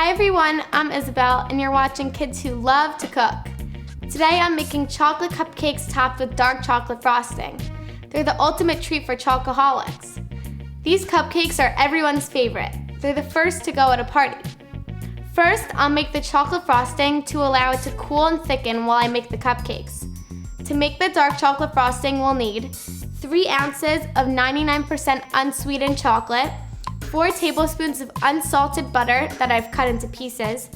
Hi everyone, I'm Isabel and you're watching Kids Who Love to Cook. Today I'm making chocolate cupcakes topped with dark chocolate frosting. They're the ultimate treat for chocoholics. These cupcakes are everyone's favorite. They're the first to go at a party. First, I'll make the chocolate frosting to allow it to cool and thicken while I make the cupcakes. To make the dark chocolate frosting, we'll need 3 ounces of 99% unsweetened chocolate, 4 tablespoons of unsalted butter that I've cut into pieces,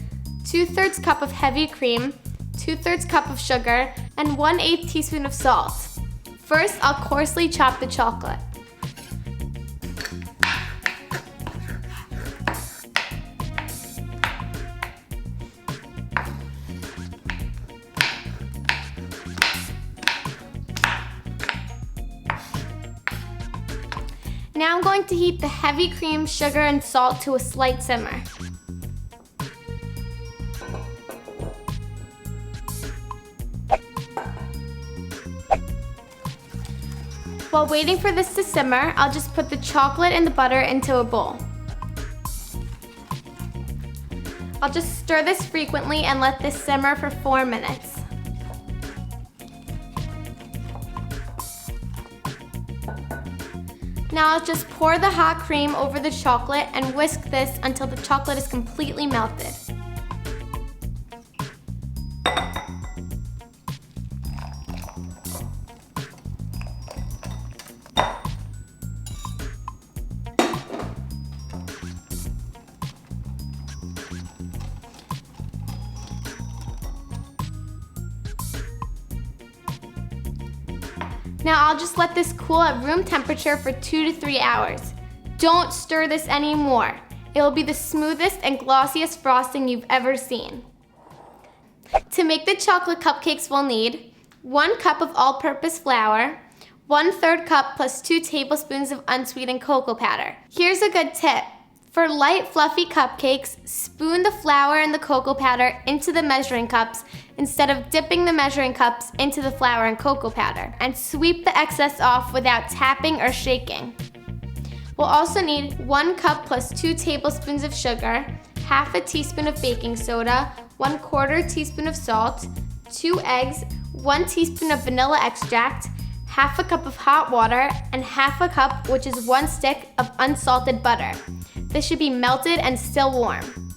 2/3 cup of heavy cream, 2/3 cup of sugar, and 1/8 teaspoon of salt. First, I'll coarsely chop the chocolate. Now I'm going to heat the heavy cream, sugar, and salt to a slight simmer. While waiting for this to simmer, I'll just put the chocolate and the butter into a bowl. I'll just stir this frequently and let this simmer for 4 minutes. Now I'll just pour the hot cream over the chocolate and whisk this until the chocolate is completely melted. Now I'll just let this cool at room temperature for 2 to 3 hours. Don't stir this anymore. It will be the smoothest and glossiest frosting you've ever seen. To make the chocolate cupcakes, we'll need 1 cup of all-purpose flour, 1/3 cup plus 2 tablespoons of unsweetened cocoa powder. Here's a good tip. For light, fluffy cupcakes, spoon the flour and the cocoa powder into the measuring cups instead of dipping the measuring cups into the flour and cocoa powder, and sweep the excess off without tapping or shaking. We'll also need 1 cup plus 2 tablespoons of sugar, half a teaspoon of baking soda, 1/4 teaspoon of salt, 2 eggs, 1 teaspoon of vanilla extract, half a cup of hot water, and half a cup, which is 1 stick, of unsalted butter. This should be melted and still warm.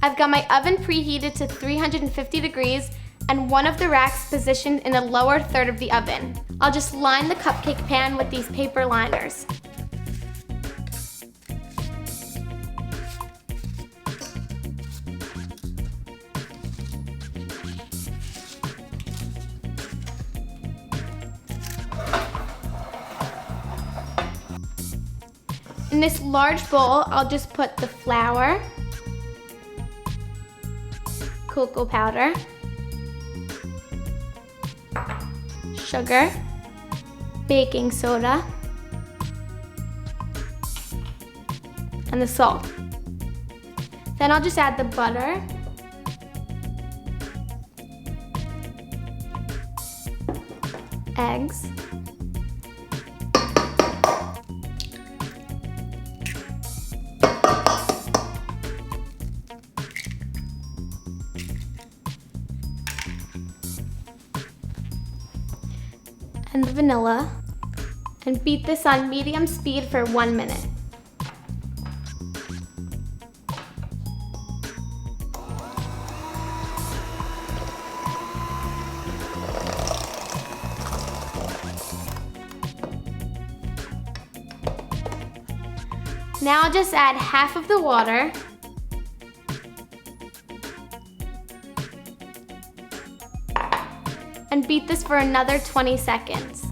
I've got my oven preheated to 350 degrees and one of the racks positioned in the lower third of the oven. I'll just line the cupcake pan with these paper liners. In this large bowl, I'll just put the flour, cocoa powder, sugar, baking soda, and the salt. Then I'll just add the butter, eggs, and the vanilla, and beat this on medium speed for 1 minute. Now I'll just add half of the water, and beat this for another 20 seconds.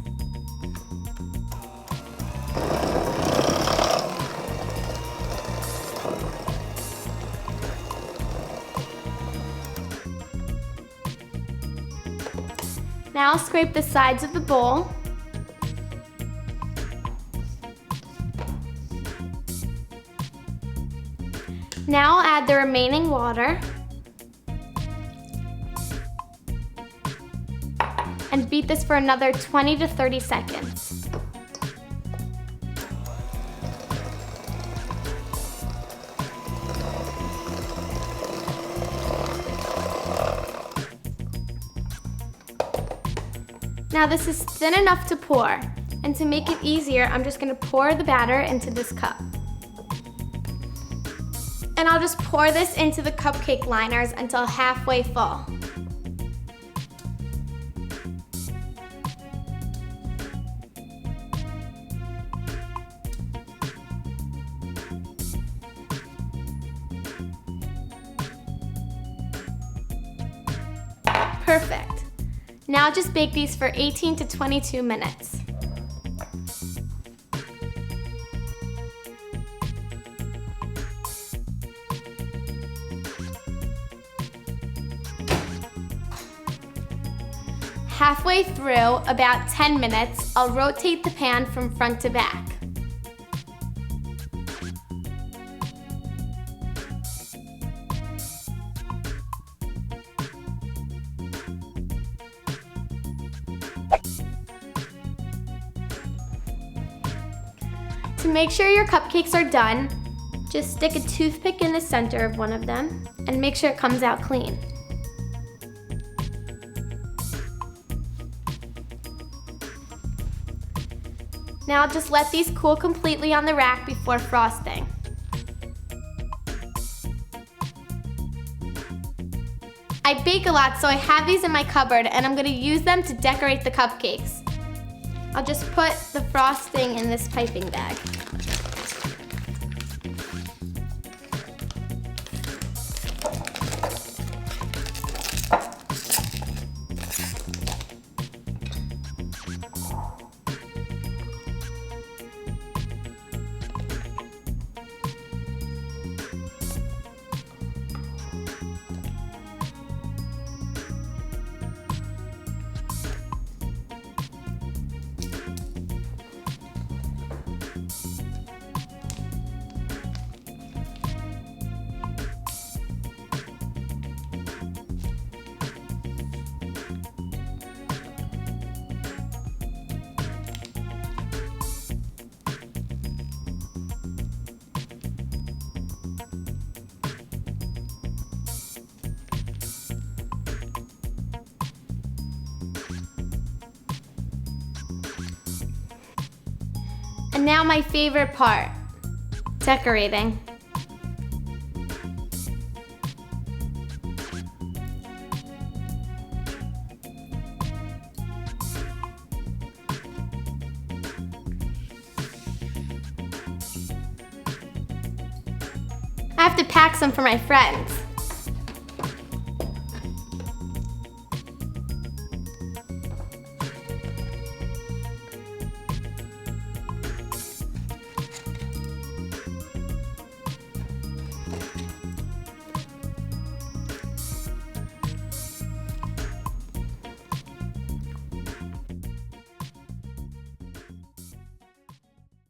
Now I'll scrape the sides of the bowl. Now I'll add the remaining water and beat this for another 20 to 30 seconds. Now this is thin enough to pour, and to make it easier, I'm just gonna pour the batter into this cup. And I'll just pour this into the cupcake liners until halfway full. Perfect. Now just bake these for 18 to 22 minutes. Halfway through, about 10 minutes, I'll rotate the pan from front to back. To make sure your cupcakes are done, just stick a toothpick in the center of one of them and make sure it comes out clean. Now just let these cool completely on the rack before frosting. I bake a lot, so I have these in my cupboard and I'm gonna use them to decorate the cupcakes. I'll just put the frosting in this piping bag. And now my favorite part, decorating. I have to pack some for my friends.